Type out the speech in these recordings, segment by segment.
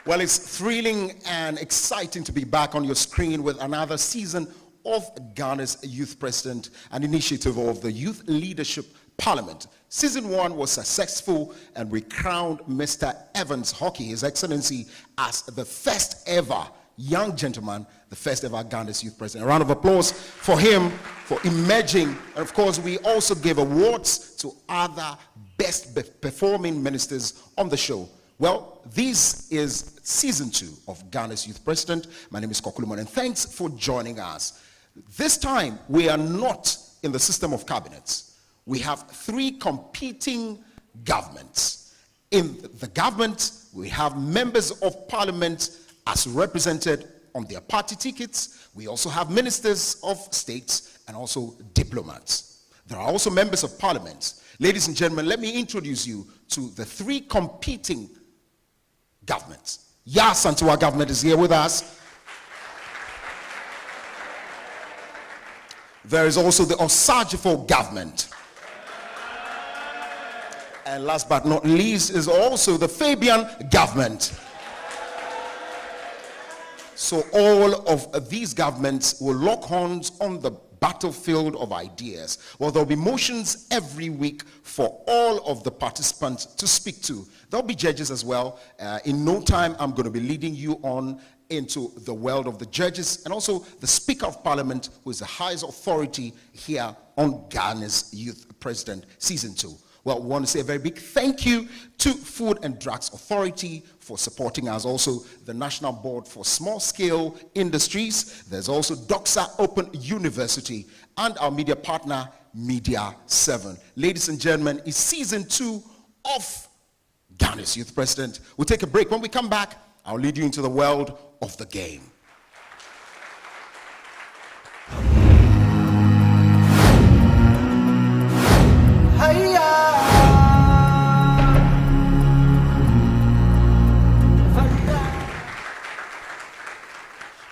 Well, it's thrilling and exciting to be back on your screen with another season of Ghana's Youth President, an initiative of the Youth Leadership Parliament. Season 1 was successful, and we crowned Mr. Evans Hockey, His Excellency, as the first ever young gentleman, the first ever Ghana's Youth President. A round of applause for him for emerging. And of course, we also gave awards to other best performing ministers on the show. Well, this is season 2 of Ghana's Youth President. My name is Kokulumon, and thanks for joining us. This time, we are not in the system of cabinets. We have 3 competing governments. In the government, we have members of parliament as represented on their party tickets. We also have ministers of states and also diplomats. There are also members of parliament. Ladies and gentlemen, let me introduce you to the 3 competing governments. Yaa Asantewaa government is here with us. There is also the Osagyefo government. And last but not least is also the Fabian government. So all of these governments will lock horns on the battlefield of ideas. Well, there'll be motions every week for all of the participants to speak to. There'll be judges as well. In no time, I'm going to be leading you on into the world of the judges and also the Speaker of Parliament, who is the highest authority here on Ghana's Youth President Season 2. Well, we want to say a very big thank you to Food and Drugs Authority for supporting us. Also, the National Board for Small Scale Industries. There's also Doxa Open University and our media partner, Media 7. Ladies and gentlemen, it's season 2 of Ghana's Youth President. We'll take a break. When we come back, I'll lead you into the world of the game.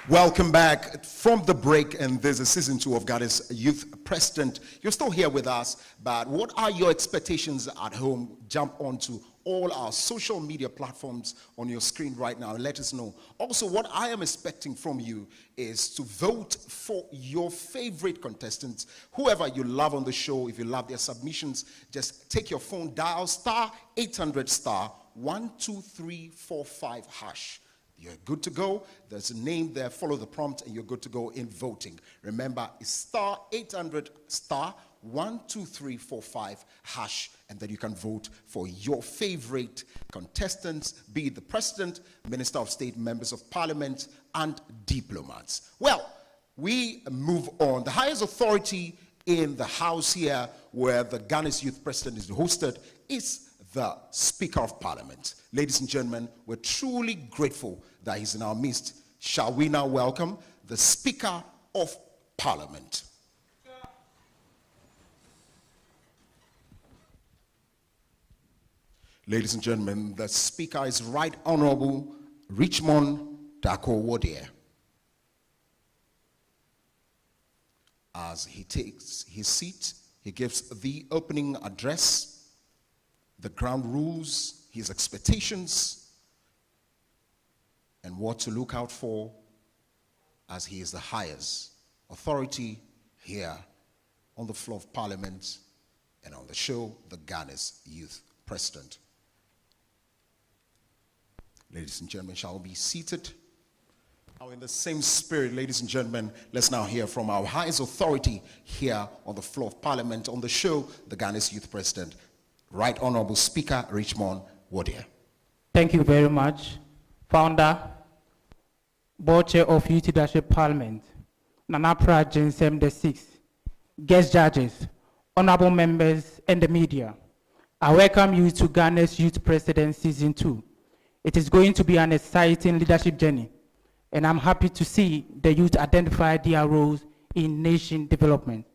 Welcome back from the break, and this is season 2 of Ghana's Youth President. You're still here with us, but what are your expectations at home? Jump onto all our social media platforms on your screen right now and let us know. Also, what I am expecting from you is to vote for your favorite contestants, whoever you love on the show. If you love their submissions, just take your phone, dial star 800 star 12345 hash. You're good to go. There's a name there. Follow the prompt and you're good to go in voting. Remember, it's star 800 star 12345 hash, and then you can vote for your favorite contestants, be it the president, minister of state, members of parliament, and diplomats. Well, we move on. The highest authority in the house here, where the Ghana's Youth President is hosted, is the Speaker of Parliament. Ladies and gentlemen, we're truly grateful that he's in our midst. Shall we now welcome the Speaker of Parliament? Ladies and gentlemen, the Speaker is Right Honorable Richmond Darko Wodie. As he takes his seat, he gives the opening address, the ground rules, his expectations, and what to look out for, as he is the highest authority here on the floor of Parliament and on the show, the Ghana's Youth President. Ladies and gentlemen, shall we be seated? Now, in the same spirit, ladies and gentlemen, let's now hear from our highest authority here on the floor of Parliament, on the show, the Ghana's Youth President, Right Honorable Speaker Richmond Wodie. Thank you very much. Founder, Board Chair of Youth Leadership Parliament, Nana Pratt Jinsem VI, guest judges, honorable members, and the media. I welcome you to Ghana's Youth President Season 2. It is going to be an exciting leadership journey, and I'm happy to see the youth identify their roles in nation development.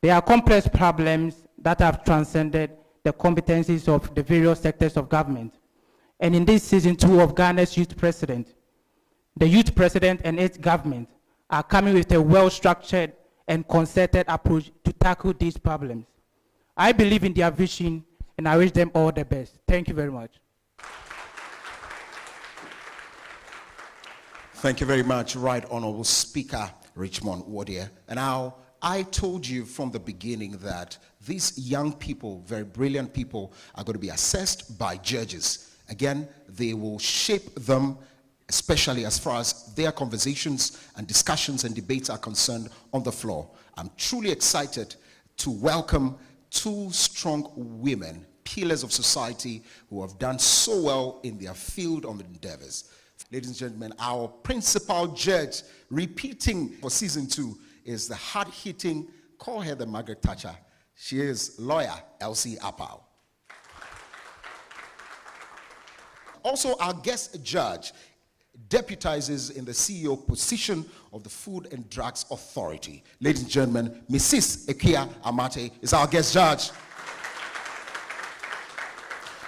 There are complex problems that have transcended the competencies of the various sectors of government. And in this season 2 of Ghana's Youth President, the Youth President and its government are coming with a well-structured and concerted approach to tackle these problems. I believe in their vision, and I wish them all the best. Thank you very much. Thank you very much, Right Honorable Speaker Richmond Wodier. And now, I told you from the beginning that these young people, very brilliant people, are going to be assessed by judges. Again, they will shape them, especially as far as their conversations and discussions and debates are concerned on the floor. I'm truly excited to welcome two strong women, pillars of society, who have done so well in their field on the endeavors. Ladies and gentlemen, our principal judge, repeating for season 2, is the hard-hitting, call her the Margaret Thatcher. She is lawyer Elsie Apau. Also, our guest judge deputizes in the CEO position of the Food and Drugs Authority. Ladies and gentlemen, Mrs. Ekia Amate is our guest judge.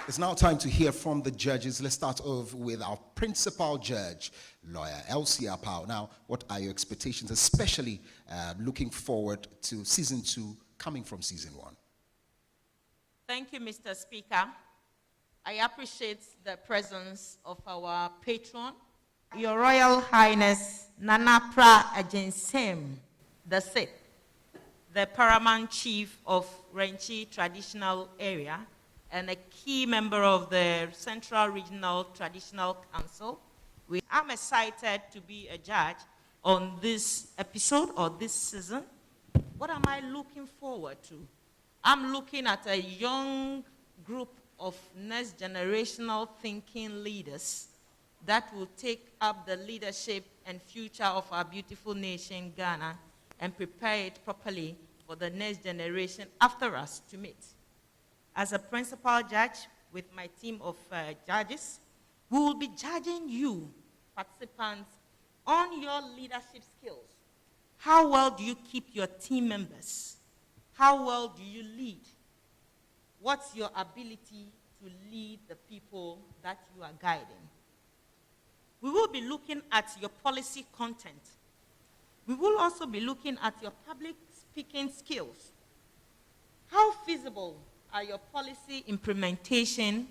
It's now time to hear from the judges. Let's start off with our principal judge, lawyer Elsie Apau. Now, what are your expectations, especially looking forward to season 2 coming from season 1? Thank you, Mr. Speaker. I appreciate the presence of our patron, Your Royal Highness Nana Pra Ajinsem VI, the Paramount Chief of Renchi Traditional Area and a key member of the Central Regional Traditional Council. I'm excited to be a judge on this episode or this season. What am I looking forward to? I'm looking at a young group of next generational thinking leaders that will take up the leadership and future of our beautiful nation, Ghana, and prepare it properly for the next generation after us to meet. As a principal judge with my team of judges, we will be judging you, participants, on your leadership skills. How well do you keep your team members? How well do you lead? What's your ability to lead the people that you are guiding? We will be looking at your policy content. We will also be looking at your public speaking skills. How feasible are your policy implementation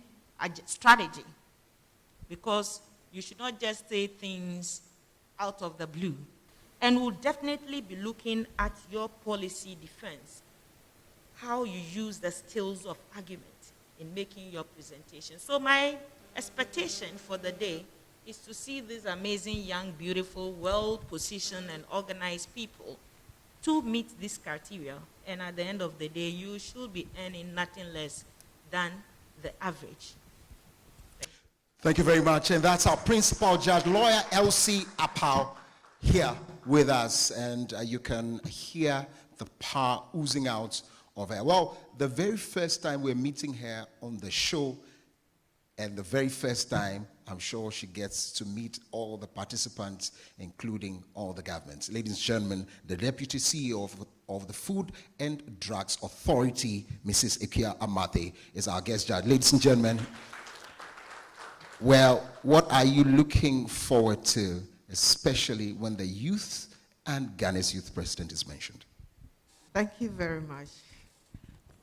strategy? Because you should not just say things out of the blue. And we'll definitely be looking at your policy defense, how you use the skills of argument in making your presentation. So my expectation for the day is to see these amazing, young, beautiful, well-positioned and organized people to meet this criteria. And at the end of the day, you should be earning nothing less than the average. Thank you very much. And that's our principal judge, lawyer Elsie Apau, here with us. And you can hear the power oozing out of her. Well, the very first time we're meeting her on the show, and the very first time, I'm sure she gets to meet all the participants, including all the governments. Ladies and gentlemen, the Deputy CEO of the Food and Drugs Authority, Mrs. Ekia Amate, is our guest judge. Ladies and gentlemen, well, what are you looking forward to, especially when the youth and Ghana's youth president is mentioned? Thank you very much,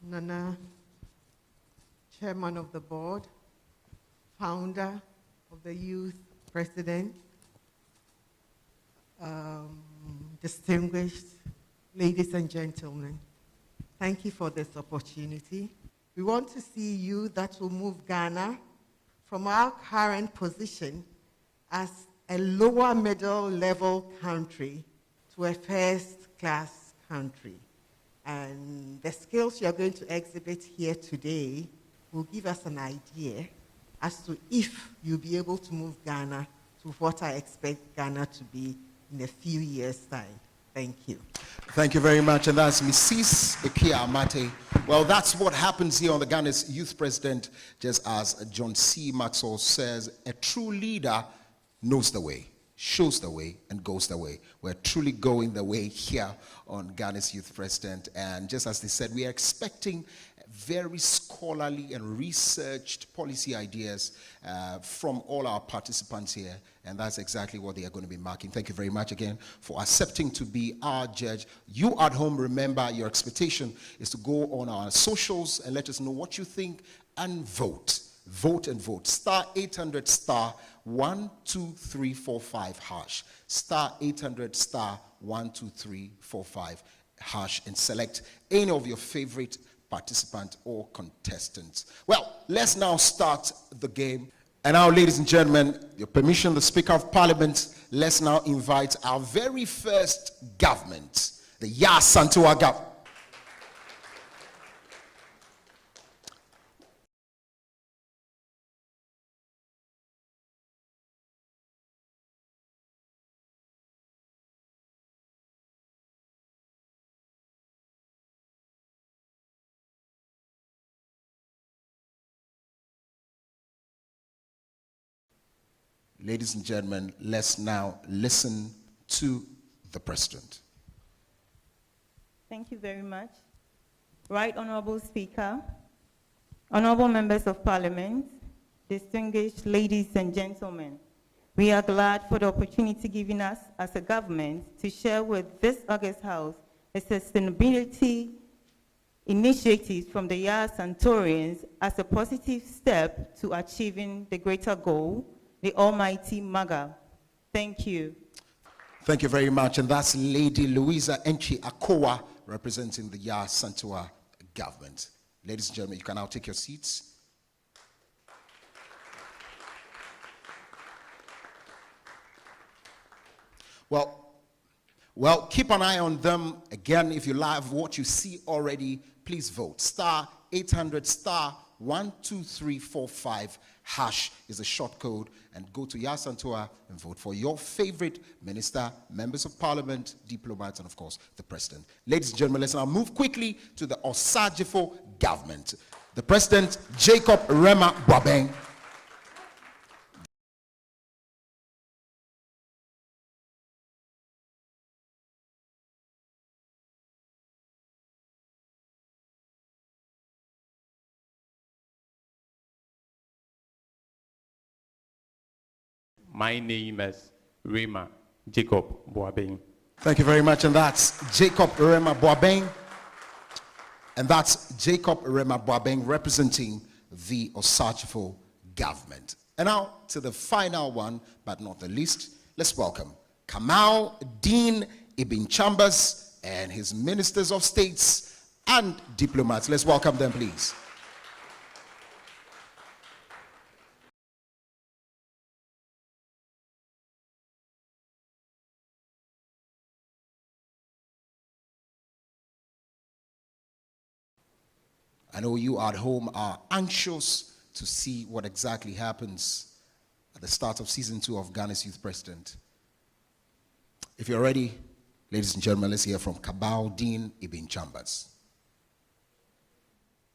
Nana, chairman of the board, founder of the youth president, distinguished ladies and gentlemen. Thank you for this opportunity. We want to see you that will move Ghana from our current position as a lower middle level country to a first-class country. And the skills you're going to exhibit here today will give us an idea as to if you'll be able to move Ghana to what I expect Ghana to be in a few years' time. Thank you. Thank you very much. And that's Mrs. Ekia Amate. Well, that's what happens here on the Ghana's youth president, just as John C. Maxwell says, a true leader knows the way, shows the way, and goes the way. We're truly going the way here on Ghana's youth president. And just as they said, we are expecting very scholarly and researched policy ideas from all our participants here, and that's exactly what they are going to be marking. Thank you very much again for accepting to be our judge. You at home, remember, your expectation is to go on our socials and let us know what you think and vote. vote and vote. Star 800 star 12345 hash. Star 800 star 12345 hash, and select any of your favorite participant or contestants. Well, let's now start the game. And now, ladies and gentlemen, your permission, the Speaker of Parliament, let's now invite our very first government, the Yaa-Asantewaa government. Ladies and gentlemen, let's now listen to the President. Thank you very much. Right Honorable Speaker, honorable members of Parliament, distinguished ladies and gentlemen, we are glad for the opportunity given us as a government to share with this August House a sustainability initiatives from the Yaa-Santorians as a positive step to achieving the greater goal, the almighty MAGA. Thank you. Thank you very much. And that's Lady Louisa Enchi Akowa, representing the Yaa-Asantewaa government. Ladies and gentlemen, you can now take your seats. Well, keep an eye on them. Again, if you love what you see already, please vote. Star 800 star 12345 hash is a short code, and go to Yaa-Asantewaa and vote for your favorite minister, members of parliament, diplomats, and of course, the president. Ladies and gentlemen, let's now move quickly to the Osajifo government. The president, Jacob Rema Boabeng. My name is Rema Jacob Boabeng. Thank you very much. And that's Jacob Rema Boabeng. And that's Jacob Rema Boabeng representing the Osajifo government. And now to the final one, but not the least, let's welcome Kamau Dean Ibn Chambers and his ministers of states and diplomats. Let's welcome them, please. I know you at home are anxious to see what exactly happens at the start of season 2 of Ghana's Youth President. If you're ready, ladies and gentlemen, let's hear from Kamau Dean Ibn Chambers.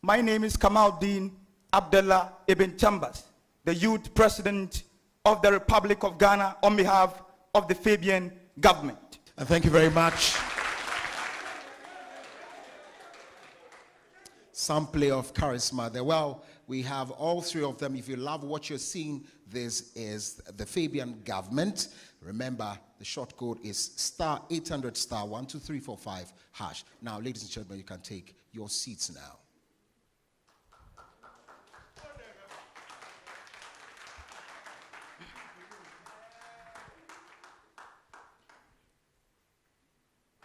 My name is Kamau Dean Abdullah Ibn Chambers, the Youth President of the Republic of Ghana on behalf of the Fabian government. And thank you very much. Some play of charisma there. Well, we have all three of them. If you love what you're seeing, this is the Fabian government. Remember, the short code is star 800 star 12345 hash. Now, ladies and gentlemen, you can take your seats now.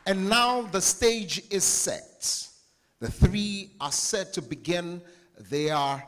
And now the stage is set. The three are set to begin their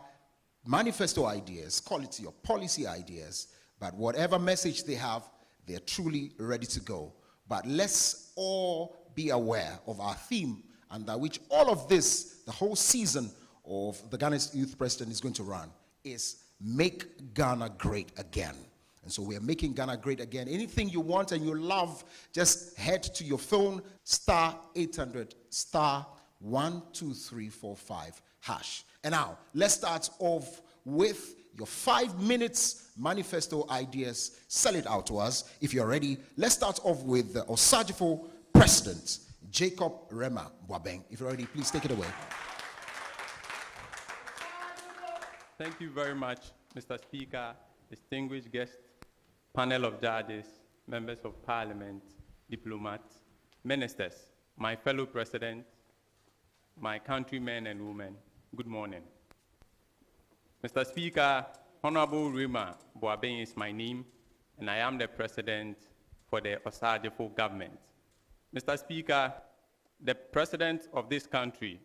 manifesto ideas, quality or policy ideas, but whatever message they have, they're truly ready to go. But let's all be aware of our theme, under which all of this, the whole season of the Ghana's Youth President is going to run, is Make Ghana Great Again. And so we are making Ghana great again. Anything you want and you love, just head to your phone, star 800 star 12345 hash. And now, let's start off with your 5 minutes manifesto ideas. Sell it out to us. If you're ready, let's start off with the Osajifo President, Jacob Rema Boabeng. If you're ready, please take it away. Thank you very much, Mr. Speaker, distinguished guests, panel of judges, members of parliament, diplomats, ministers, my fellow president, my countrymen and women, good morning. Mr. Speaker, Honorable Rima Boabeng is my name, and I am the president for the Osagyefo government. Mr. Speaker, the president of this country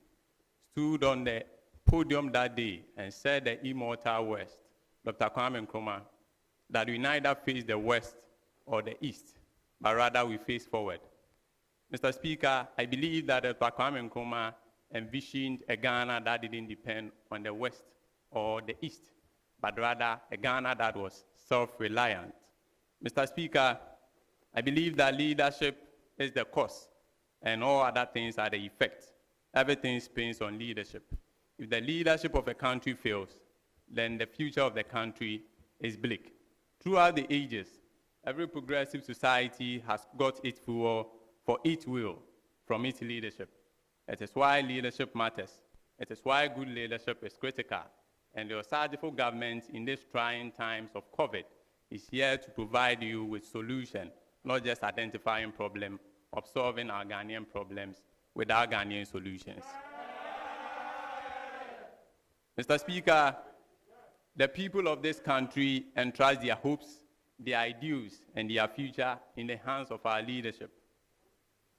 stood on the podium that day and said the immortal West, Dr. Kwame Nkrumah, that we neither face the West or the East, but rather we face forward. Mr. Speaker, I believe that Dr. Kwame Nkrumah envisioned a Ghana that didn't depend on the West or the East, but rather a Ghana that was self-reliant. Mr. Speaker, I believe that leadership is the cause, and all other things are the effect. Everything spins on leadership. If the leadership of a country fails, then the future of the country is bleak. Throughout the ages, every progressive society has got its fuel for its will from its leadership. It is why leadership matters. It is why good leadership is critical. And the Osagyefo government in these trying times of COVID is here to provide you with solutions, not just identifying problems, of solving our Ghanaian problems with our Ghanaian solutions. Mr. Speaker, the people of this country entrust their hopes, their ideals, and their future in the hands of our leadership.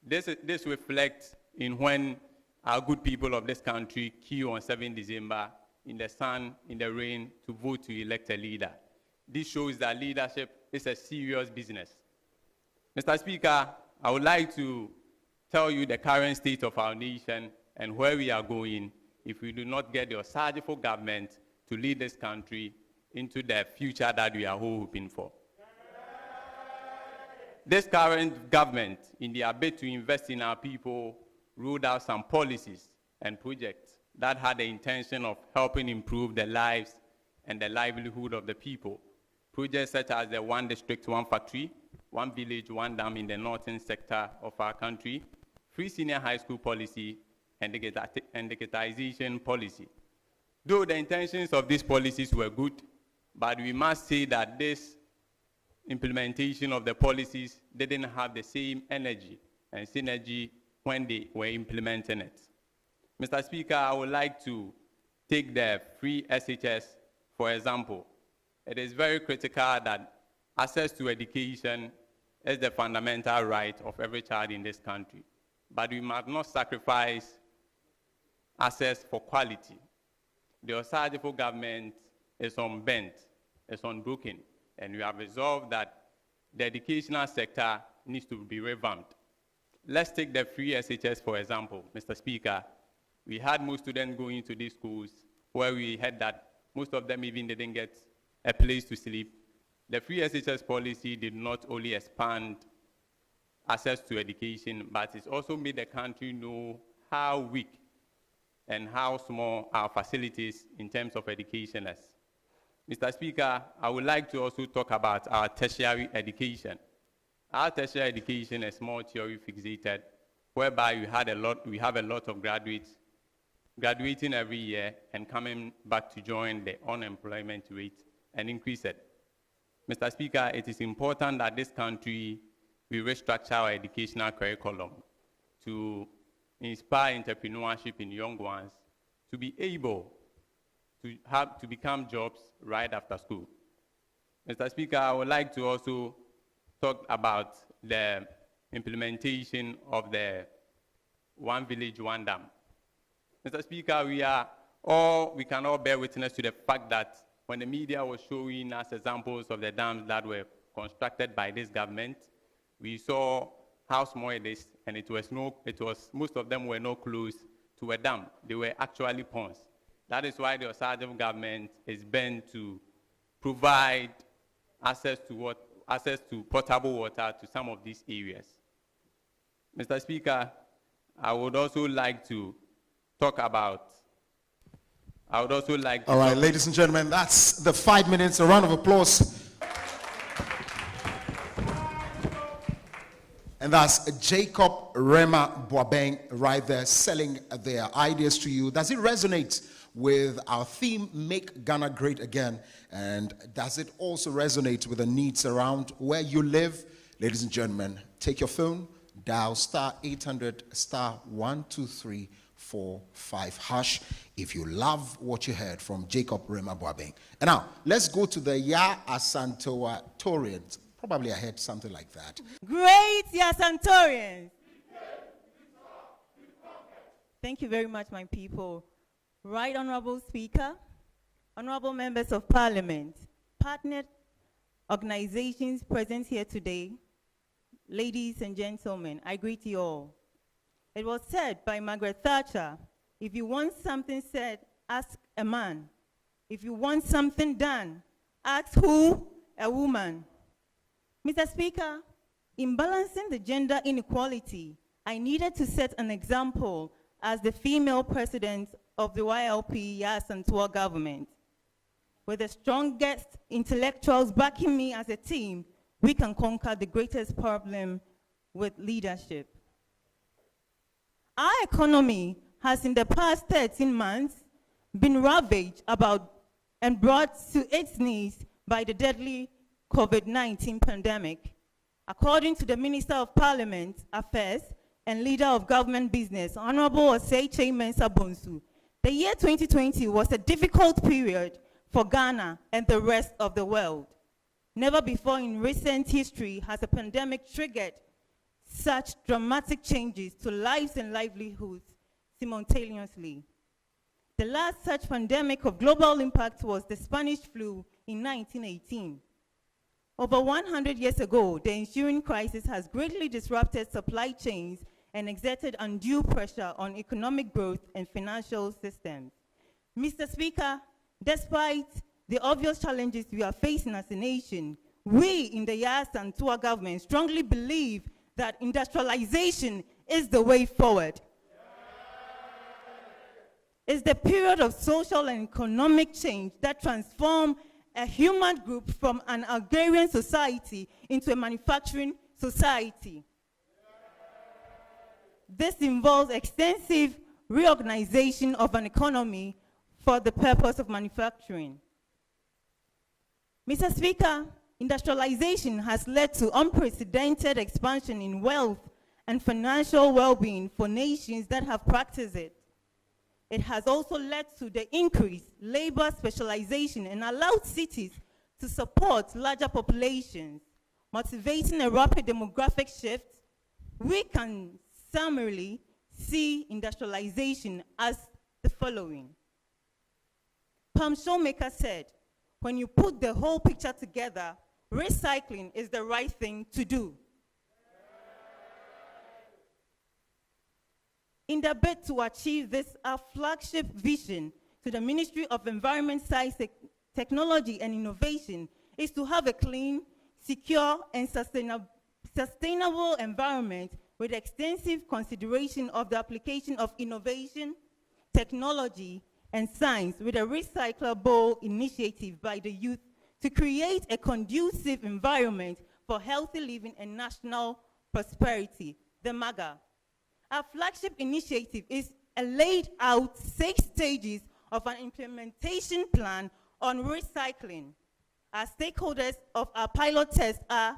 This reflects in when our good people of this country queue on 7 December in the sun, in the rain, to vote to elect a leader. This shows that leadership is a serious business. Mr. Speaker, I would like to tell you the current state of our nation and where we are going if we do not get the Osagyefo government to lead this country into the future that we are hoping for. This current government, in their bid to invest in our people, rolled out some policies and projects that had the intention of helping improve the lives and the livelihood of the people. Projects such as the One District, One Factory, One Village, One Dam in the northern sector of our country, free senior high school policy, and the digitization policy. Though the intentions of these policies were good, but we must say that this implementation of the policies didn't have the same energy and synergy when they were implementing it. Mr. Speaker, I would like to take the free SHS, for example. It is very critical that access to education is the fundamental right of every child in this country. But we must not sacrifice access for quality. The Osagyefo government is unbent, is unbroken, and we have resolved that the educational sector needs to be revamped. Let's take the free SHS, for example, Mr. Speaker. We had most students going to these schools where we had that most of them even didn't get a place to sleep. The free SHS policy did not only expand access to education, but it also made the country know how weak and how small our facilities in terms of education is. Mr. Speaker, I would like to also talk about our tertiary education. Our tertiary education is more theory fixated, whereby we have a lot of graduates graduating every year and coming back to join the unemployment rate and increase it. Mr. Speaker, it is important that this country, we restructure our educational curriculum to inspire entrepreneurship in young ones to be able to become jobs right after school. Mr. Speaker, I would like to also talk about the implementation of the One Village, One Dam. Mr. Speaker, we can all bear witness to the fact that when the media was showing us examples of the dams that were constructed by this government, we saw how small it is, and most of them were not close to a dam. They were actually ponds. That is why the Osagyefo government is bent to provide access to potable water to some of these areas. Mr. Speaker, I would also like to talk about. All right, ladies and gentlemen, that's the 5 minutes. A round of applause. And that's Jacob Rema Boabeng right there selling their ideas to you. Does it resonate with our theme, Make Ghana Great Again? And does it also resonate with the needs around where you live? Ladies and gentlemen, take your phone, dial *800 *123 #345# if you love what you heard from Jacob Rema Boabeng. And now, let's go to the Ya Asantewa Torians. Probably I heard something like that. Great Yasantorians. Thank you very much, my people. Right Honorable Speaker, honorable members of Parliament, partner organizations present here today, ladies and gentlemen, I greet you all. It was said by Margaret Thatcher, if you want something said, ask a man. If you want something done, ask who? A woman. Mr. Speaker, in balancing the gender inequality, I needed to set an example as the female president of the YLP Yasantua government. With the strongest intellectuals backing me as a team, we can conquer the greatest problem with leadership. Our economy has in the past 13 months been ravaged and brought to its knees by the deadly COVID-19 pandemic. According to the Minister of Parliament Affairs and Leader of Government Business, Honorable Osei Mensah Bonsu, the year 2020 was a difficult period for Ghana and the rest of the world. Never before in recent history has a pandemic triggered such dramatic changes to lives and livelihoods simultaneously. The last such pandemic of global impact was the Spanish flu in 1918. Over 100 years ago, the ensuing crisis has greatly disrupted supply chains and exerted undue pressure on economic growth and financial systems. Mr. Speaker, despite the obvious challenges we are facing as a nation, we in the Yasantua government strongly believe that industrialization is the way forward. It's the period of social and economic change that transformed a human group from an agrarian society into a manufacturing society. This involves extensive reorganization of an economy for the purpose of manufacturing. Mr. Speaker, industrialization has led to unprecedented expansion in wealth and financial well-being for nations that have practiced it. It has also led to the increased labor specialization and allowed cities to support larger populations, motivating a rapid demographic shift. We can summarily see industrialization as the following. Pam Showmaker said, when you put the whole picture together, recycling is the right thing to do. In the bid to achieve this, our flagship vision to the Ministry of Environment, Science, Technology and Innovation is to have a clean, secure, and sustainable environment with extensive consideration of the application of innovation, technology, and science with a recyclable initiative by the youth to create a conducive environment for healthy living and national prosperity, the MAGA. Our flagship initiative is laid out 6 stages of an implementation plan on recycling. Our stakeholders of our pilot test are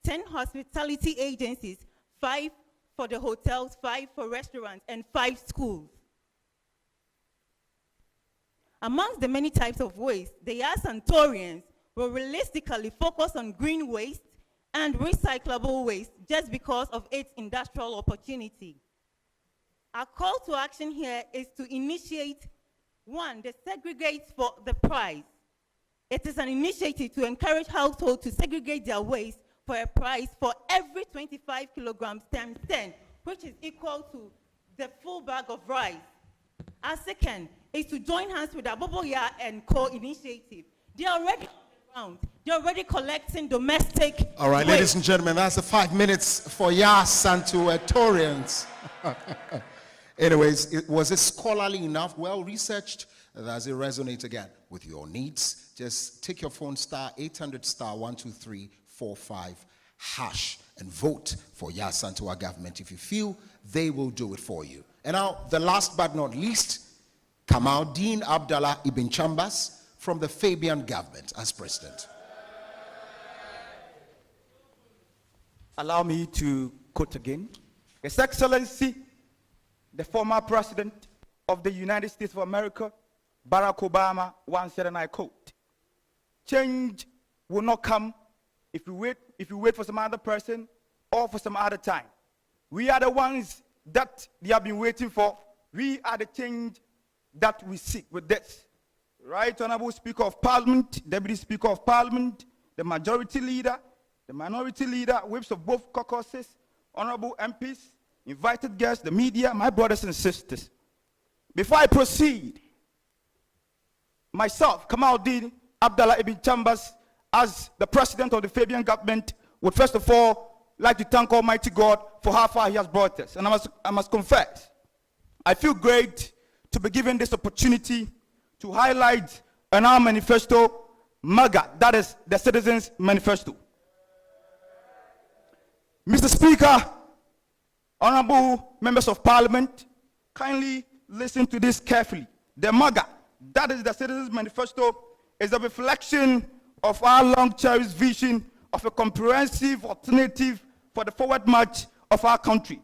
10 hospitality agencies, 5 for the hotels, 5 for restaurants, and 5 schools. Amongst the many types of waste, the Yasantorians will realistically focus on green waste and recyclable waste just because of its industrial opportunity. Our call to action here is to initiate, 1, the segregate for the price. It is an initiative to encourage households to segregate their waste for a price for every 25 kilograms times 10, which is equal to the full bag of rice. Our second is to join hands with Aboboya and Co initiative. They are already on the ground. They're already collecting domestic All right, waste. ladies and gentlemen, that's the 5 minutes for Yasantuatorians. Anyways, was it scholarly enough, well researched? Does it resonate again with your needs? Just take your phone, *800 *12345# and vote for Yasantua government if you feel they will do it for you. And now, the last but not least, Kamaldeen Abdallah Ibn Chambers from the Fabian government as president. Allow me to quote again. His Excellency, the former president of the United States of America, Barack Obama, once said, and I quote, "Change will not come if you wait for some other person or for some other time. We are the ones that they have been waiting for. We are the change that we seek with this." Right Honorable Speaker of Parliament, Deputy Speaker of Parliament, the Majority Leader, the Minority Leader, whips of both caucuses, Honorable MPs, invited guests, the media, my brothers and sisters. Before I proceed, myself, Kamaldeen Abdallah Ibn Chambers, as the President of the Fabian government, would first of all like to thank Almighty God for how far He has brought us. And I must confess, I feel great to be given this opportunity to highlight in our manifesto, MAGA, that is the Citizens Manifesto. Mr. Speaker, honorable members of Parliament, kindly listen to this carefully. The MAGA, that is the Citizens Manifesto, is a reflection of our long-cherished vision of a comprehensive alternative for the forward march of our country.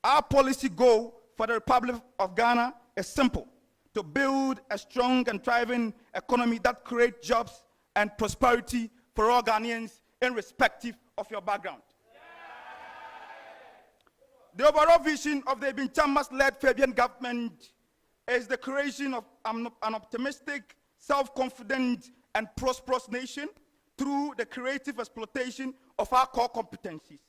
Our policy goal for the Republic of Ghana is simple: to build a strong and thriving economy that creates jobs and prosperity for all Ghanaians, irrespective of your background. The overall vision of the Ibn Chambers-led Fabian government is the creation of an optimistic, self-confident, and prosperous nation through the creative exploitation of our core competencies.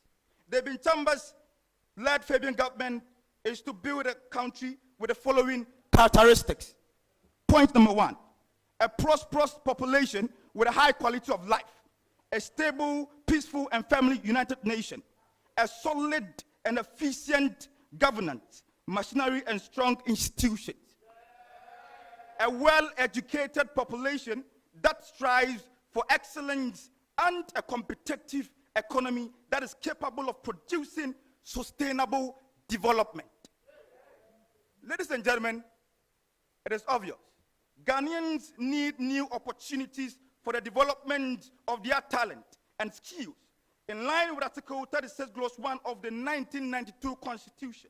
The Ibn Chambers-led Fabian government is to build a country with the following characteristics. Point number one: a prosperous population with a high quality of life, a stable, peaceful, and family-united nation, a solid and efficient governance, machinery, and strong institutions, a well-educated population that strives for excellence, and a competitive economy that is capable of producing sustainable development. Ladies and gentlemen, it is obvious. Ghanaians need new opportunities for the development of their talent and skills. In line with Article 36, Clause 1 of the 1992 Constitution,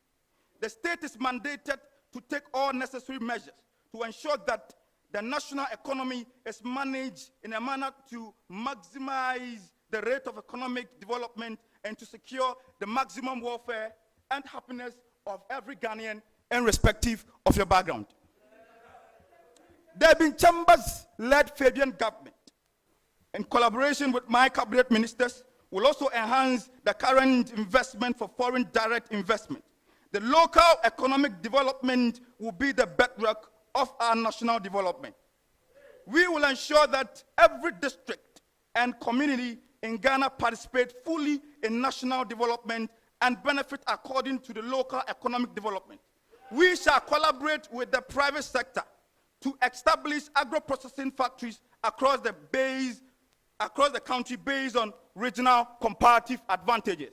the state is mandated to take all necessary measures to ensure that the national economy is managed in a manner to maximize the rate of economic development and to secure the maximum welfare and happiness of every Ghanaian, irrespective of your background. The Ibn Chambers-led Fabian government, in collaboration with my cabinet ministers, will also enhance the current investment for foreign direct investment. The local economic development will be the bedrock of our national development. We will ensure that every district and community in Ghana participate fully in national development and benefit according to the local economic development. We shall collaborate with the private sector to establish agro-processing factories across the country based on regional comparative advantages.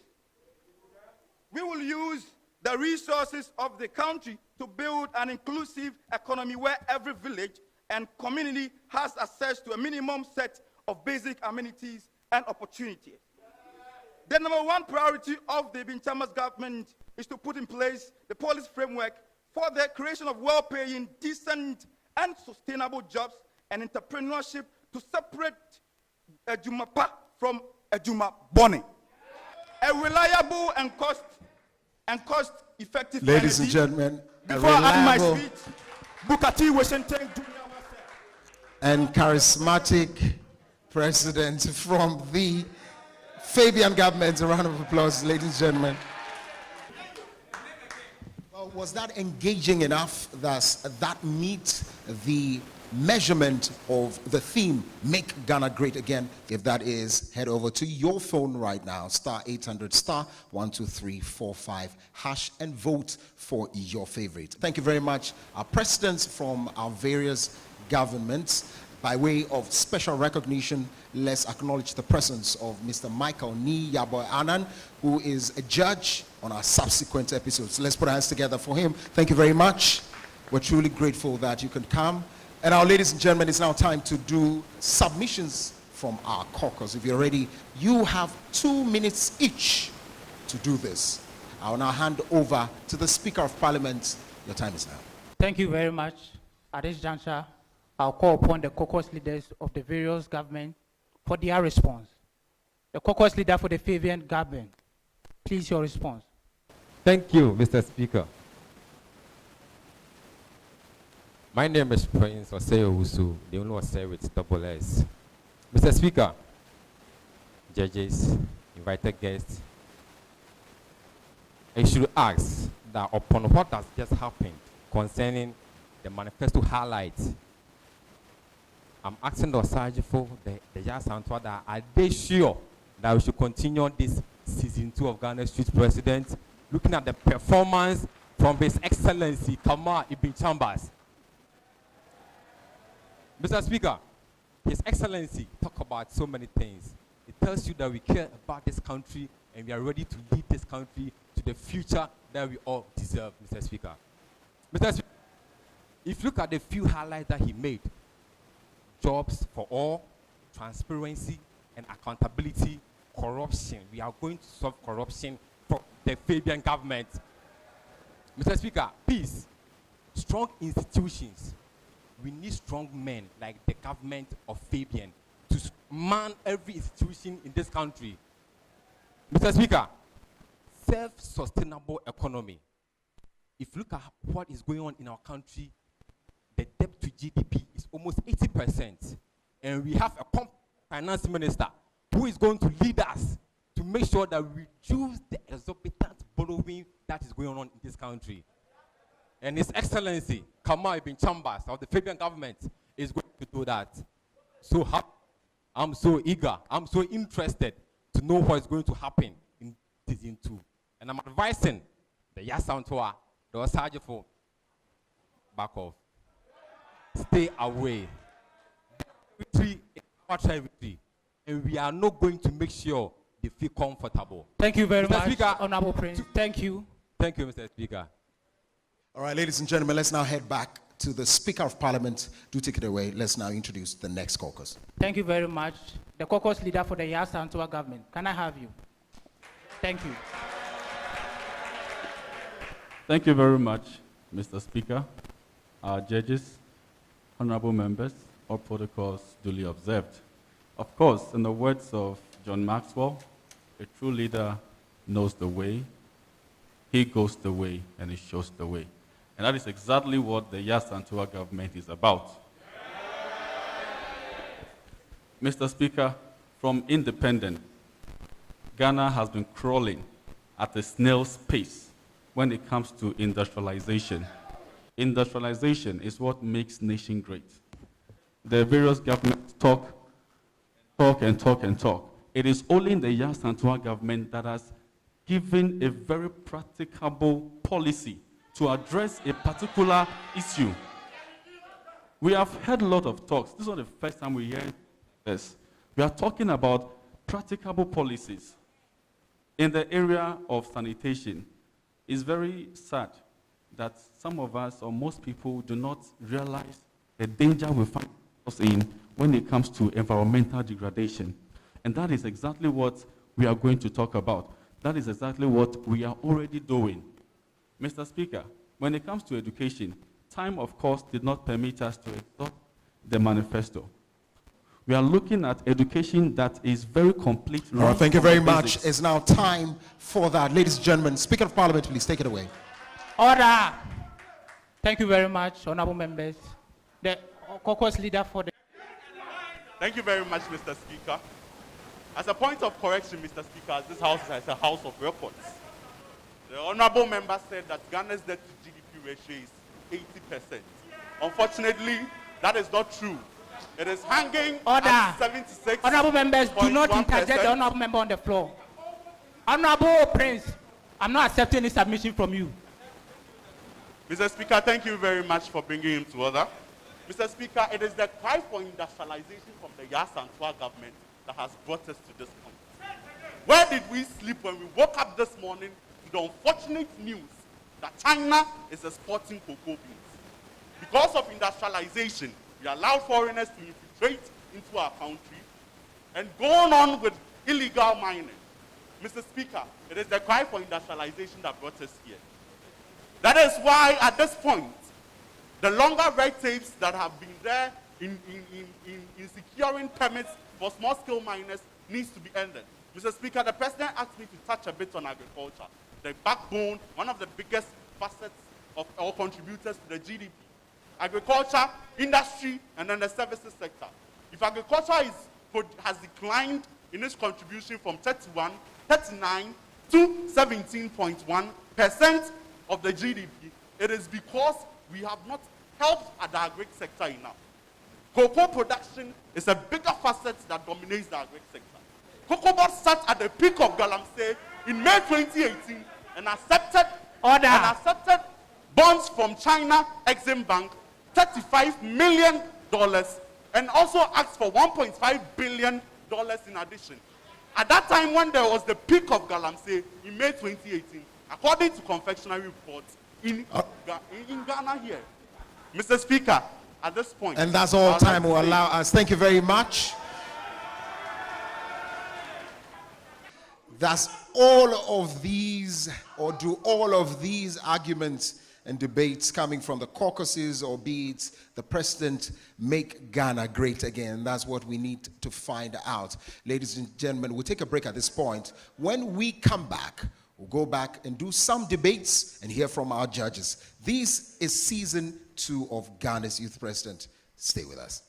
We will use the resources of the country to build an inclusive economy where every village and community has access to a minimum set of basic amenities and opportunities. The number one priority of the Ibn Chambers government is to put in place the policy framework for the creation of well-paying, decent, and sustainable jobs and entrepreneurship to separate Ejuma Pa from Ejuma Boni. A reliable and cost-effective Ladies and gentlemen, before I end my speech, Booker T. Washington Jr. and charismatic president from the Fabian government. A round of applause, ladies and gentlemen. Well, was that engaging enough? That meet the measurement of the theme, Make Ghana Great Again? If that is, head over to your phone right now, star 800 star 12345 hash, and vote for your favorite. Thank you very much. Our presidents from our various governments. By way of special recognition, let's acknowledge the presence of Mr. Michael Ni Yaboy Anan, who is a judge on our subsequent episodes. Let's put our hands together for him. Thank you very much. We're truly grateful that you can come. And now, ladies and gentlemen, it's now time to do submissions from our caucus. If you're ready, you have 2 minutes each to do this. I will now hand over to the Speaker of Parliament. Your time is now. Thank you very much. At this juncture, I'll call upon the caucus leaders of the various governments for their response. The caucus leader for the Fabian government, please your response. Thank you, Mr. Speaker. My name is Prince Oseo Usu, the only Oseo with double S. Mr. Speaker, judges, invited guests, I should ask that upon what has just happened concerning the manifesto highlights, I'm asking the Osajifo, the Yasantua, that are they sure that we should continue on this season 2 of Ghana's Youth President, looking at the performance from His Excellency Kamal Ibn Chambers. Mr. Speaker, His Excellency talk about so many things. It tells you that we care about this country and we are ready to lead this country to the future that we all deserve, Mr. Speaker. Mr. Speaker, if you look at the few highlights that he made, jobs for all, transparency and accountability, corruption. We are going to solve corruption for the Fabian government. Mr. Speaker, peace, strong institutions. We need strong men like the government of Fabian to man every institution in this country. Mr. Speaker, self-sustainable economy. If you look at what is going on in our country, the debt to GDP is almost 80%. And we have a finance minister who is going to lead us to make sure that we reduce the exorbitant borrowing that is going on in this country. And His Excellency Kamal Ibn Chambers of the Fabian government is going to do that. So I'm so eager, I'm so interested to know what is going to happen in season 2. And I'm advising the Yasantua, the Osajifo, back off. Stay away. Victory is our victory. And we are not going to make sure they feel comfortable. Thank you very Mr. much, Speaker, Honorable Prince. Thank you. Thank you, Mr. Speaker. All right, ladies and gentlemen, let's now head back to the Speaker of Parliament. Do take it away. Let's now introduce the next caucus. Thank you very much. The caucus leader for the Yasantua government. Can I have you? Thank you. Thank you very much, Mr. Speaker, our judges, honorable members, all protocols duly observed. Of course, in the words of John Maxwell, a true leader knows the way, he goes the way, and he shows the way. And that is exactly what the Yasantua government is about. Mr. Speaker, from independence, Ghana has been crawling at a snail's pace when it comes to industrialization. Industrialization is what makes nation great. The various governments talk. It is only in the Yasantua government that has given a very practicable policy to address a particular issue. We have heard a lot of talks. This is not the first time we hear this. We are talking about practicable policies in the area of sanitation. It's very sad that some of us, or most people, do not realize the danger we find ourselves in when it comes to environmental degradation. And that is exactly what we are going to talk about. That is exactly what we are already doing. Mr. Speaker, when it comes to education, time, of course, did not permit us to adopt the manifesto. We are looking at education that is very complete. All right, thank you very much. It's now time for that. Ladies and gentlemen, Speaker of Parliament, please take it away. Order. Thank you very much, honorable members. The caucus leader for the... Thank you very much, Mr. Speaker. As a point of correction, Mr. Speaker, this house is a house of records. The honorable member said that Ghana's debt to GDP ratio is 80%. Unfortunately, that is not true. It is hanging at 76. Honorable members, do not interject the honorable member on the floor. Honorable Prince, I'm not accepting any submission from you. Mr. Speaker, thank you very much for bringing him to order. Mr. Speaker, it is the cry for industrialization from the Yasantua government that has brought us to this point. Where did we sleep when we woke up this morning to the unfortunate news that China is exporting cocoa beans? Because of industrialization, we allow foreigners to infiltrate into our country and going on with illegal mining. Mr. Speaker, it is the cry for industrialization that brought us here. That is why, at this point, the longer red tapes that have been there in securing permits for small-scale miners needs to be ended. Mr. Speaker, the President asked me to touch a bit on agriculture, the backbone, one of the biggest facets of our contributors to the GDP. Agriculture, industry, and then the services sector. If agriculture has declined in its contribution from 39 to 17.1% of the GDP, it is because we have not helped at the agri sector enough. Cocoa production is a bigger facet that dominates the agri sector. Cocoa Board sat at the peak of Galamsey in May 2018 and accepted bonds from China Exim Bank, $35 million, and also asked for $1.5 billion in addition. At that time, when there was the peak of Galamsey in May 2018, according to confectionery reports in Ghana here. Mr. Speaker, at this point. And that's all time will allow us. Thank you very much. That's all of these, or do all of these arguments and debates coming from the caucuses, or be it the president, make Ghana great again? That's what we need to find out. Ladies and gentlemen, we'll take a break at this point. When we come back, we'll go back and do some debates and hear from our judges. This is season 2 of Ghana's Youth President. Stay with us.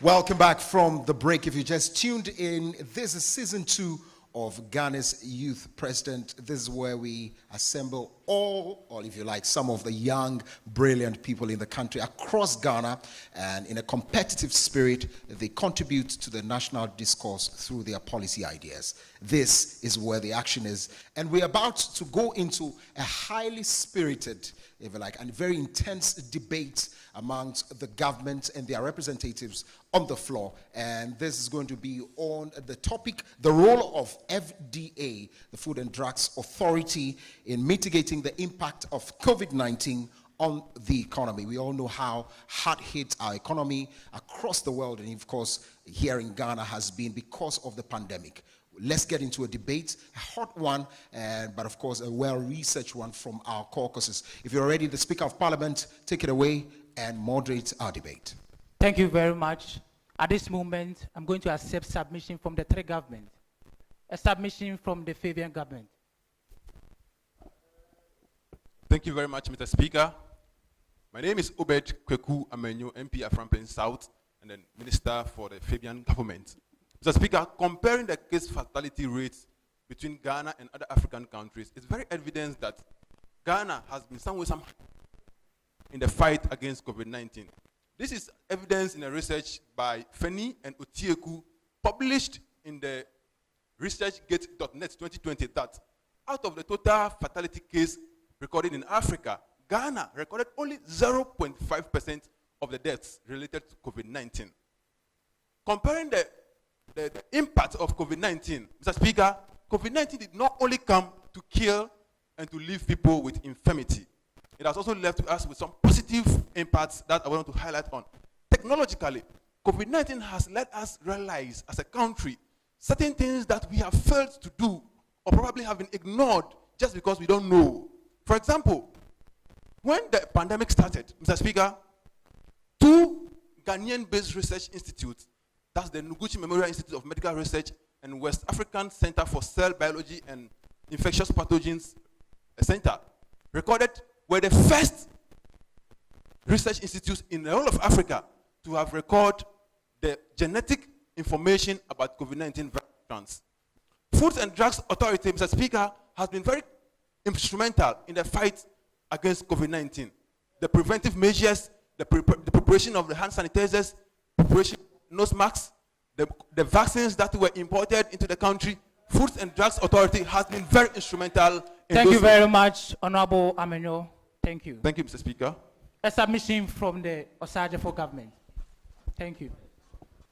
Welcome back from the break. If you just tuned in, this is season 2 of Ghana's Youth President. This is where we assemble all, or if you like, some of the young, brilliant people in the country across Ghana, and in a competitive spirit, they contribute to the national discourse through their policy ideas. This is where the action is, and we're about to go into a highly spirited, if you like, and very intense debate amongst the government and their representatives on the floor. And this is going to be on the topic, the role of FDA, the Food and Drugs Authority, in mitigating the impact of COVID-19 on the economy. We all know how hard hit our economy across the world, and of course here in Ghana has been because of the pandemic. Let's get into a debate, a hot one, but of course a well-researched one from our caucuses. If you're ready, the Speaker of Parliament, take it away and moderate our debate. Thank you very much. At this moment, I'm going to accept submission from the 3 government. A submission from the Fabian government. Thank you very much, Mr. Speaker. My name is Obed Kweku Amenyo, MP Aframpin South, and then Minister for the Fabian government. Mr. Speaker, comparing the case fatality rates between Ghana and other African countries, it's very evident that Ghana has been somehow in the fight against COVID-19. This is evidence in a research by Feni and Otieku, published in the researchgate.net 2020, that out of the total fatality case recorded in Africa, Ghana recorded only 0.5% of the deaths related to COVID-19. Comparing the impact of COVID-19, Mr. Speaker, COVID-19 did not only come to kill and to leave people with infirmity. It has also left us with some positive impacts that I want to highlight on. Technologically, COVID-19 has let us realize as a country certain things that we have failed to do, or probably have been ignored just because we don't know. For example, when the pandemic started, Mr. Speaker, 2 Ghanaian-based research institutes, that's the Noguchi Memorial Institute of Medical Research and West African Center for Cell Biology and Infectious Pathogens Center, were the first research institutes in the whole of Africa to have recorded the genetic information about COVID-19 variants. Food and Drugs Authority, Mr. Speaker, has been very instrumental in the fight against COVID-19. The preventive measures, the preparation of the hand sanitizers, preparation of nose masks, the vaccines that were imported into the country, Food and Drugs Authority has been very instrumental in Thank you very much, Honorable Amenyo. Thank you. Thank you, Mr. Speaker. A submission from the Osajefo government. Thank you.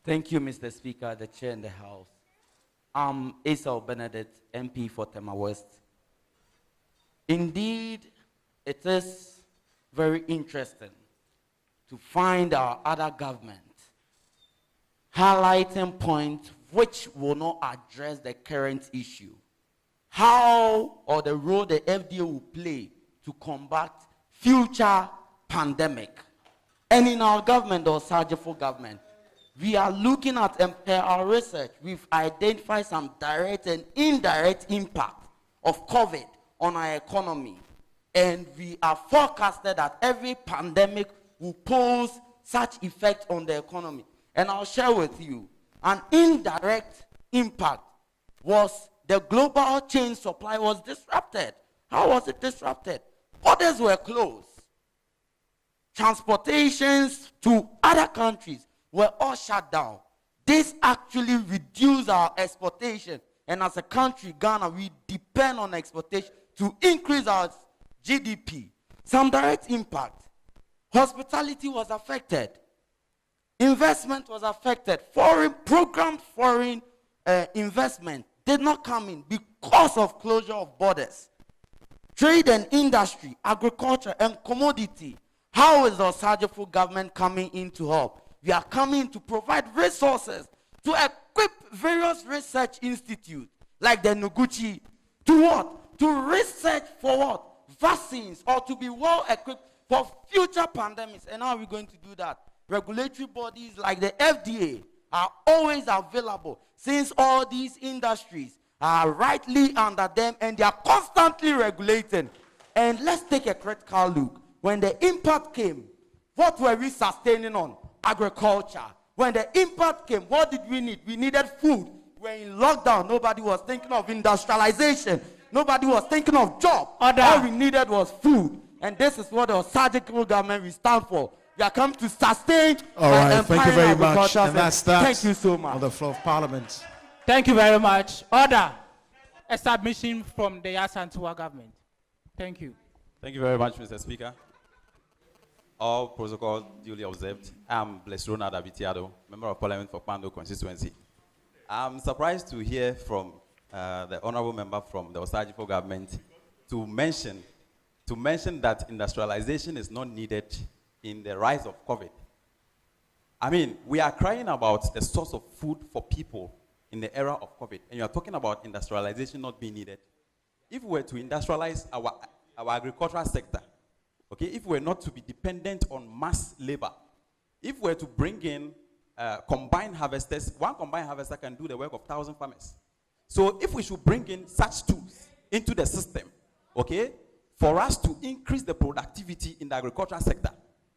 Thank you, Mr. Speaker, the Chair in the House. I'm Esau Benedict, MP for Tema West. Indeed, it is very interesting to find our other government highlighting points which will not address the current issue. How or the role the FDA will play to combat future pandemic. And in our government or Sajifo government, we are looking at our research. We've identified some direct and indirect impact of COVID on our economy. And we are forecasted that every pandemic will pose such effect on the economy. And I'll share with you, an indirect impact was the global chain supply was disrupted. How was it disrupted? Borders were closed. Transportations to other countries were all shut down. This actually reduced our exportation. And as a country, Ghana, we depend on exportation to increase our GDP. Some direct impact. Hospitality was affected. Investment was affected. Programmed foreign investment did not come in because of closure of borders. Trade and industry, agriculture and commodity. How is the Sajifo government coming in to help? We are coming to provide resources to equip various research institutes like the Noguchi to what? To research for what? Vaccines, or to be well equipped for future pandemics. And how are we going to do that? Regulatory bodies like the FDA are always available since all these industries are rightly under them and they are constantly regulating. And let's take a critical look. When the impact came, what were we sustaining on? Agriculture. When the impact came, what did we need? We needed food. We're in lockdown. Nobody was thinking of industrialization. Nobody was thinking of job. All we needed was food. And this is what the surgical government will stand for. We are come to sustain. All right, thank you very much. And that's that. Thank you so much. On the floor of Parliament. Thank you very much. Order. A submission from the Yasantua government. Thank you. Thank you very much, Mr. Speaker. All protocol duly observed. I'm Blessed Abitiado, Member of Parliament for Pando constituency. I'm surprised to hear from the honorable member from the Osajifo government to mention that industrialization is not needed in the rise of COVID. I mean, we are crying about the source of food for people in the era of COVID, and you are talking about industrialization not being needed. If we were to industrialize our agricultural sector, okay, if we were not to be dependent on mass labor, if we were to bring in combined harvesters, one combined harvester can do the work of 1,000 farmers. So if we should bring in such tools into the system, okay, for us to increase the productivity in the agricultural sector,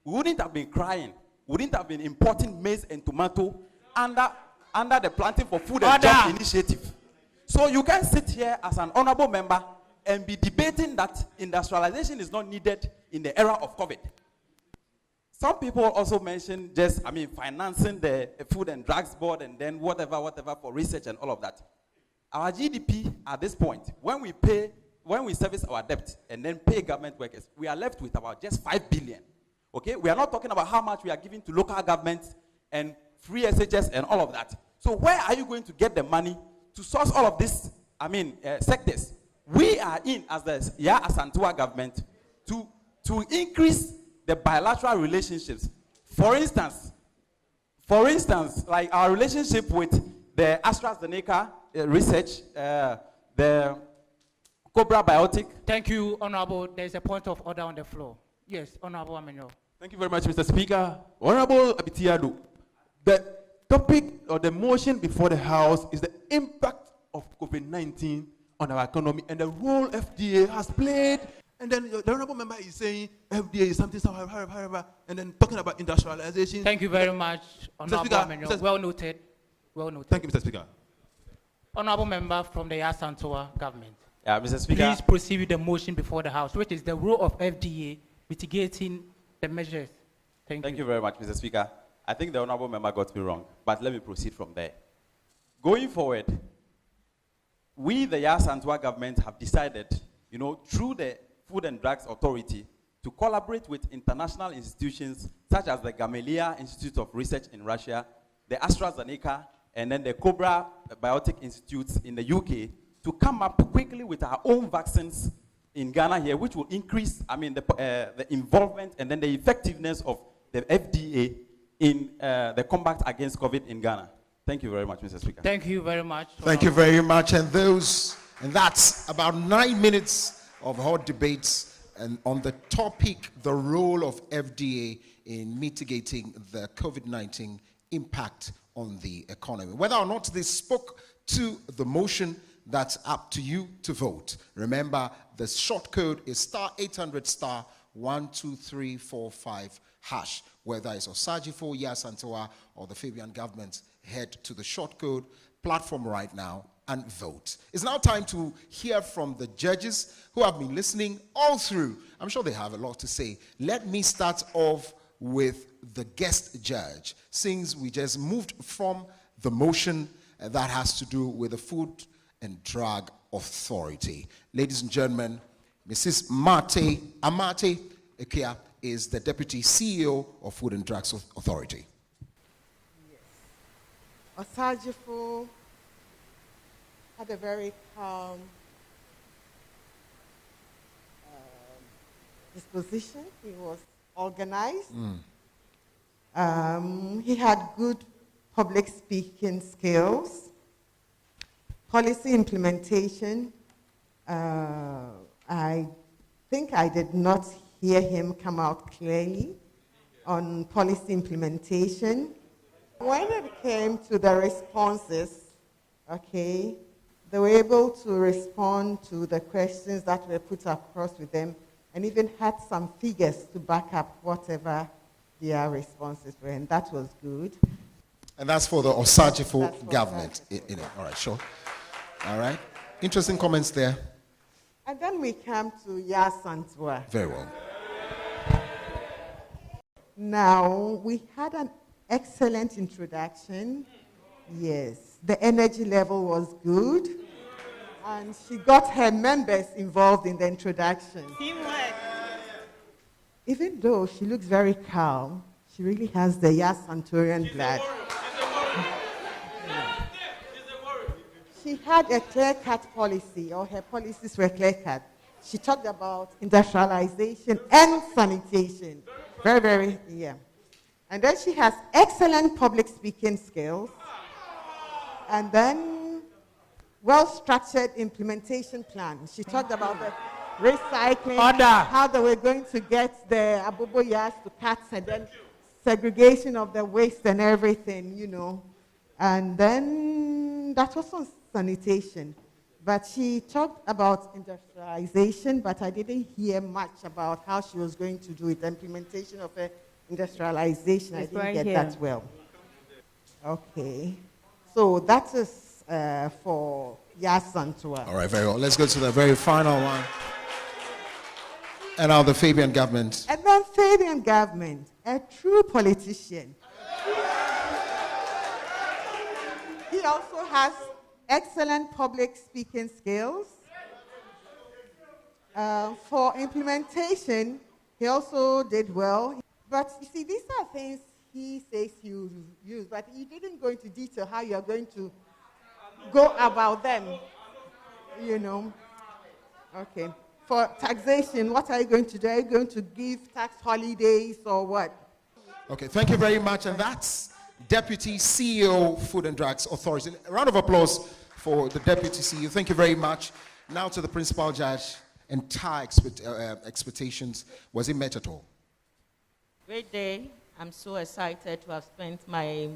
we wouldn't have been crying, wouldn't have been importing maize and tomato under the Planting for Food and Jobs initiative. So you can sit here as an honorable member and be debating that industrialization is not needed in the era of COVID. Some people also mention financing the Food and Drugs Board and then whatever for research and all of that. Our GDP at this point, when we service our debt and then pay government workers, we are left with about just 5 billion. Okay, we are not talking about how much we are giving to local governments and free SHS and all of that. So where are you going to get the money to source all of these, sectors? We are in, as the Ya Asantewaa government, to increase the bilateral relationships. For instance, like our relationship with the AstraZeneca research, the Cobra Biotic. Thank you, Honorable. There's a point of order on the floor. Yes, Honorable Amenyo. Thank you very much, Mr. Speaker. Honorable Abitiado, the topic or the motion before the House is the impact of COVID-19 on our economy and the role FDA has played. And then the honorable member is saying FDA is something, and then talking about industrialization. Thank you very much, Honorable Amenyo. Well noted. Well noted. Thank you, Mr. Speaker. Honorable member from the Yasantua government. Yeah, Mr. Speaker. Please proceed with the motion before the House, which is the role of FDA mitigating the measures. Thank you very much, Mr. Speaker. I think the honorable member got me wrong, but let me proceed from there. Going forward, we, the Yasantua government, have decided, through the Food and Drugs Authority, to collaborate with international institutions such as the Gamaleya Institute of Research in Russia, the AstraZeneca, and then the Cobra Biotic Institutes in the UK, to come up quickly with our own vaccines in Ghana here, which will increase, the involvement and then the effectiveness of the FDA in the combat against COVID in Ghana? Thank you very much, Mr. Speaker. Thank you very much. Thank you very much. And that's about 9 minutes of hot debates and on the topic, the role of FDA in mitigating the COVID-19 impact on the economy. Whether or not they spoke to the motion, that's up to you to vote. Remember, the short code is *800 *12345#. Whether it's Osajifo, Yasantua, or the Fabian government, head to the short code platform right now and vote. It's now time to hear from the judges who have been listening all through. I'm sure they have a lot to say. Let me start off with the guest judge, since we just moved from the motion that has to do with the Food and Drug Authority. Ladies and gentlemen, Mrs. Amate Ekia is the Deputy CEO of Food and Drugs Authority. Osajifo had a very calm disposition. He was organized. He had good public speaking skills, policy implementation. I think I did not hear him come out clearly on policy implementation. When it came to the responses, okay, they were able to respond to the questions that were put across with them and even had some figures to back up whatever their responses were, and that was good. And that's for the Osajifo government. All right, sure. All right. Interesting comments there. And then we come to Yasantua. Very well. Now, we had an excellent introduction. Yes, the energy level was good. And she got her members involved in the introduction. Teamwork. Even though she looks very calm, she really has the Yasantorian blood. She had a clear-cut policy, or her policies were clear-cut. She talked about industrialization and sanitation. Very, very, yeah. And then she has excellent public speaking skills. And then well-structured implementation plan. She talked about the recycling, how they were going to get the abobo yas to cats, and then segregation of the waste and everything, you know. And then that was on sanitation. But she talked about industrialization, but I didn't hear much about how she was going to do it. The implementation of industrialization, I didn't get that well. Okay. So that is for Yasantua. All right, very well. Let's go to the very final one. And now the Fabian government. And then Fabian government, a true politician. He also has excellent public speaking skills. For implementation, he also did well. But you see, these are things he says he will use, but he didn't go into detail how you are going to go about them, you know. Okay. For taxation, what are you going to do? Are you going to give tax holidays or what? Okay, thank you very much. And that's Deputy CEO, Food and Drugs Authority. A round of applause for the Deputy CEO. Thank you very much. Now to the Principal Judge. Entire expectations, was it met at all? Great day. I'm so excited to have spent my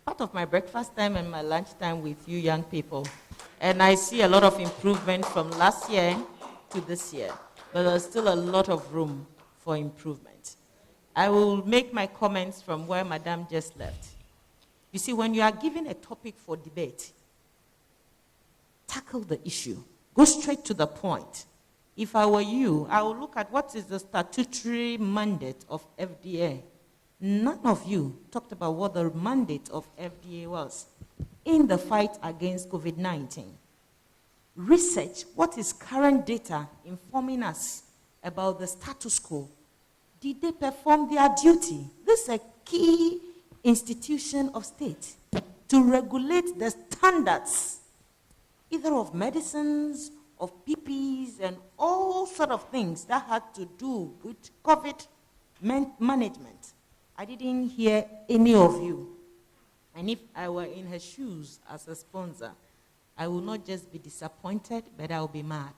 part of my breakfast time and my lunch time with you young people. And I see a lot of improvement from last year to this year, but there's still a lot of room for improvement. I will make my comments from where Madam just left. You see, when you are given a topic for debate, tackle the issue. Go straight to the point. If I were you, I would look at what is the statutory mandate of FDA. None of you talked about what the mandate of FDA was in the fight against COVID-19. Research what is current data informing us about the status quo. Did they perform their duty? This is a key institution of state to regulate the standards, either of medicines of PPEs and all sort of things that had to do with COVID management. I didn't hear any of you. And if I were in her shoes as a sponsor, I will not just be disappointed, but I will be mad.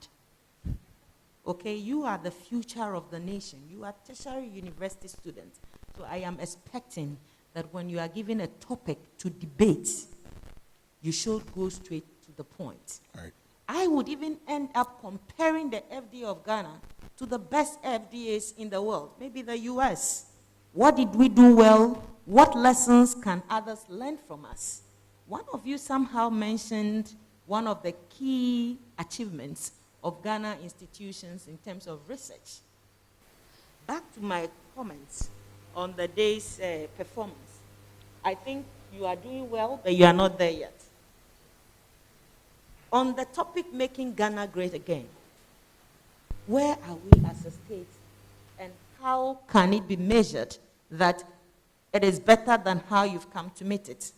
Okay, you are the future of the nation. You are tertiary university students. So I am expecting that when you are given a topic to debate, you should go straight to the point. Right. I would even end up comparing the FDA of Ghana to the best FDAs in the world, maybe the US. What did we do well? What lessons can others learn from us? One of you somehow mentioned one of the key achievements of Ghana institutions in terms of research. Back to my comments on the day's performance. I think you are doing well, but you are not there yet. On the topic making Ghana great again, where are we as a state, and how can it be measured that it is better than how you've come to meet it?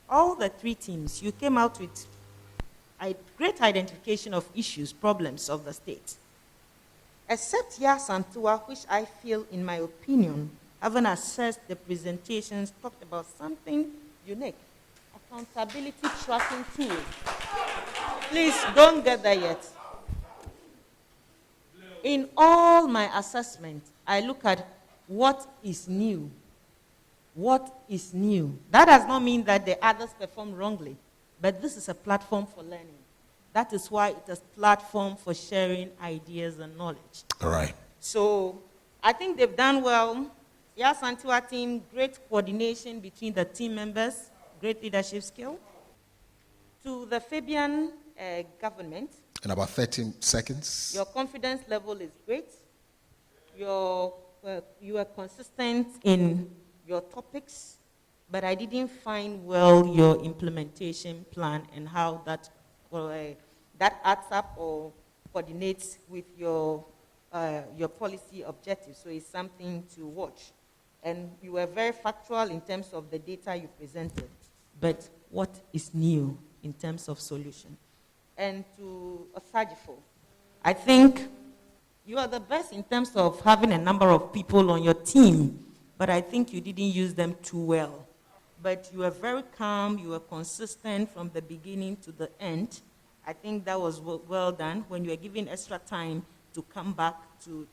All the three teams, you came out with a great identification of issues, problems of the state. Except Yasantua, which I feel, in my opinion, having assessed the presentations, talked about something unique. Accountability tracking tool. Please don't get there yet. In all my assessment, I look at what is new. What is new? That does not mean that the others perform wrongly, but this is a platform for learning. That is why it is a platform for sharing ideas and knowledge. All right. So I think they've done well. Yasantua team, great coordination between the team members, great leadership skill. To the Fabian government. In about 13 seconds. Your confidence level is great. You are consistent in your topics, but I didn't find well your implementation plan and how that adds up or coordinates with your policy objectives. So it's something to watch. And you were very factual in terms of the data you presented. But what is new in terms of solution? And to Osajifo, I think you are the best in terms of having a number of people on your team, but I think you didn't use them too well. But you were very calm, you were consistent from the beginning to the end. I think that was well done. When you were given extra time to come back to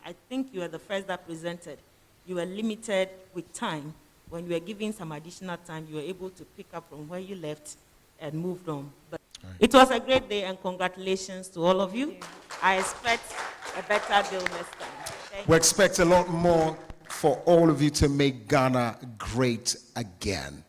I think you were the first that presented. You were limited with time. When you were given some additional time, you were able to pick up from where you left and moved on. But it was a great day, and congratulations to all of you. I expect a better bill next time. We expect a lot more for all of you to make Ghana great again.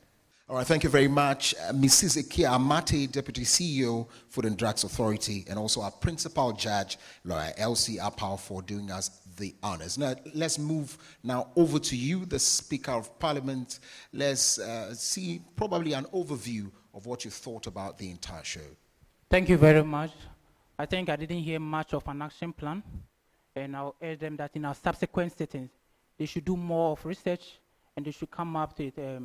All right, thank you very much. Mrs. Ikia Amate, Deputy CEO, Food and Drugs Authority, and also our Principal Judge, Lawyer Elsie Apau, for doing us the honors. Now, let's move now over to you, the Speaker of Parliament. Let's see probably an overview of what you thought about the entire show. Thank you very much. I think I didn't hear much of an action plan, and I'll urge them that in our subsequent sittings, they should do more of research, and they should come up with a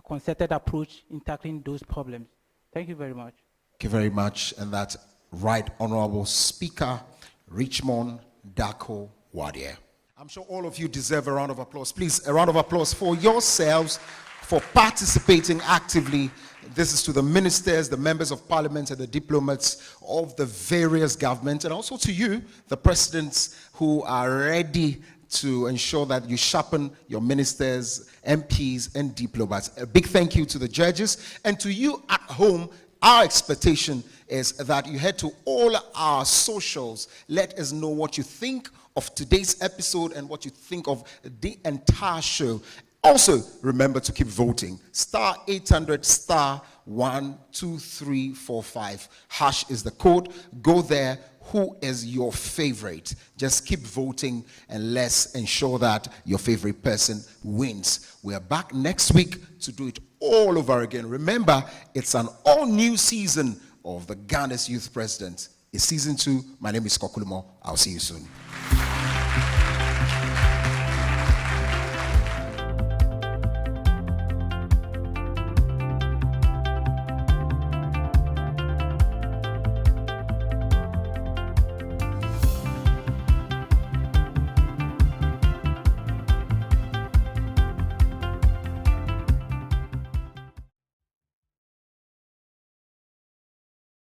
concerted approach in tackling those problems. Thank you very much. Thank you very much. And that's Right Honorable Speaker Richmond Darko Wadia. I'm sure all of you deserve a round of applause. Please, a round of applause for yourselves for participating actively. This is to the ministers, the members of parliament, and the diplomats of the various governments, and also to you, the presidents, who are ready to ensure that you sharpen your ministers, MPs, and diplomats. A big thank you to the judges, and to you at home. Our expectation is that you head to all our socials. Let us know what you think of today's episode and what you think of the entire show. Also, remember to keep voting. Star 800 star 12345. Hash is the code. Go there. Who is your favorite? Just keep voting, and let's ensure that your favorite person wins. We are back next week to do it all over again. Remember, it's an all-new season of the Ghana's Youth President. It's season 2. My name is Kokulumo. I'll see you soon.